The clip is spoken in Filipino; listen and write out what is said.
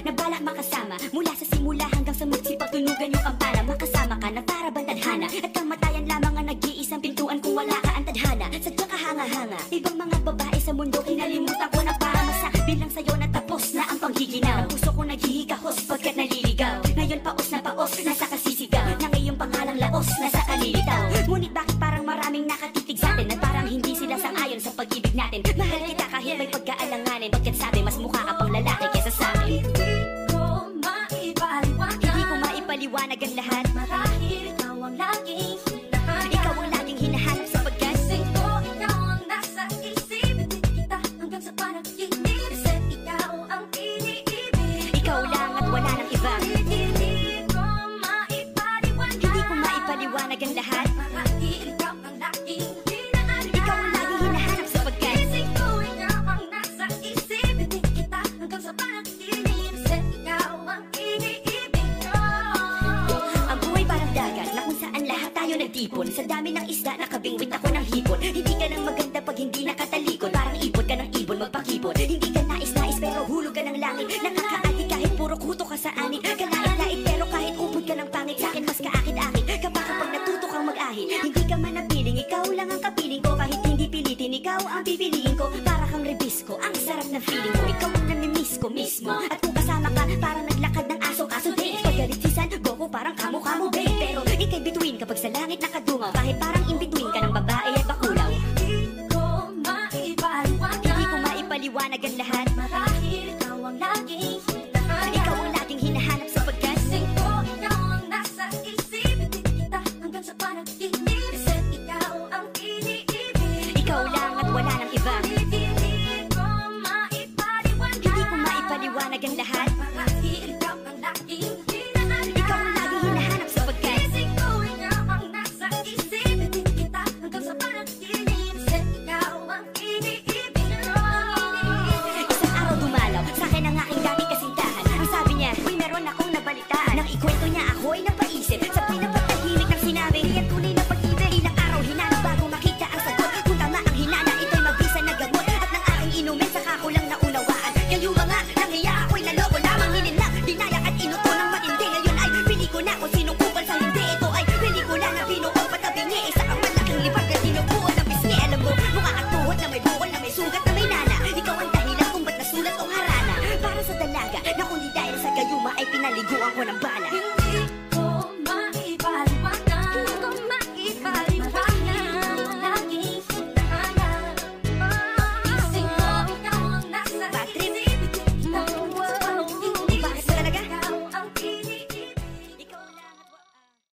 na balak makasama. Mula sa simula hanggang sa magsipag tunugan yung kampana. Makasama ka na para bang tadhana, at kamatayan lamang ang nag-iisang pintuan kung wala ka ang tadhana. Sadyang kahanga-hanga, ibang mga babae sa mundo kinalimutan ko na para masabi lang sa'yo na tapos na ang panggiginaw. Ang puso ko naghihigahos pagkat naliligaw. Ngayon paos na paos, nasa kasisigaw ng iyong pangalang laos, nasa kalilitaw. Ngunit bakit parang maraming nakatitig sa atin, at parang hindi sila sang-ayon sa pag-ibig natin. Mahal kita kahit may pagkaalanganin, pagkat sabi mas mukha ka pang lalaki kesa sa akin. Hindi ko maipaliwanag ang lahat. Marahil ikaw ang laging hinahanap. Ikaw ang laging hinahanap sapagkat Ikaw ang nasa isip kita hanggang sa panaginip. Kasi ikaw ang iniibig. ikaw lang at wala nang iba. Hindi ko maipaliwanag. Hindi ko maipaliwanag ang lahat. Marahil ikaw ang laging hinahanap. Ikaw ang laging hinahanap sapagkat Ikaw ang nasa isip kita hanggang sa panaginip. Kasi ikaw ang iniibig ko. ang buhay parang dagat na kung saan lahat tayo nagtipon. Sa dami ng isda nakabingwit ako ng hipon. Hindi ka nang maganda pag hindi nakatalikod. Parang ipon ka ng ibon magpakipon. Hindi ka nais-nais pero hulog ka ng langit. Nakakaati kahit puro kuto ka sa anit. Kalait-lait pero kahit upod ka ng pangit. Sa'kin mas kaakit-akit kapag natuto kang mag-ahit. Hindi ka man napiling, ikaw lang ang kapiling ko. Kahit hindi pilitin, ikaw ang pipiliin ko. Para kang rebisco, ang sarap na feeling ko. Ikaw ang namimiss ko mismo. At kung kasama ka, parang naglakad ng aso. Kaso date, paggalitisan, Goku parang kamo-kamo babe. Pero ika'y bituin kapag sa langit nakadungaw. Kahit parang in-between ka ng babae at bakulaw. Hindi ko maipaliwanag. Hindi ko maipaliwanag ang lahat. Marahil ikaw ang laging hinahanap. Ikaw ang laging hinahanap sapagkat Ikaw ang nasa isip kita hanggang sa panaginip. Kasi ikaw ang iniibig. ikaw lang at wala nang iba. Hindi ko maipaliwanag. Hindi ko maipaliwanag ang lahat. Marahil ikaw ang laging hinahanap. Ikaw ang laging hinahanap sapagkat Ikaw ang nasa isip kita hanggang sa panaginip. Kasi ikaw ang iniibig ko. isang araw dumalaw sa akin ang aking dating kasintahan. Ang sabi niya, uy meron akong nabalitaan. Nang ikwento niya ako'y napaisip. Sa pinapatahimik ng sinabi, yan tunay na pag-ibig. Ilang araw hinanap bago makita ang sagot. Kung tama ang hinana, ito'y mabisa na gamot. At nang aking inumin, saka ko lang naunawaan. Kayo mga nangiya ako'y naloko lamang hininlang. Dinayak at inuto ng matindi. Ngayon ay pili ko na kung sinong kupal sa hindi. Ito ay pili ko na na binuo patabingi. Isa kang malaking libag na tinubuo na bisngi. Alam mo, mukha kang tuhod na may bukol na may sugat na may nana. Ikaw ang dahilan kung ba't nasulat o harana. Para sa dalaga na kundi dahil sa gayuma ay pinaliguan ko ng bala.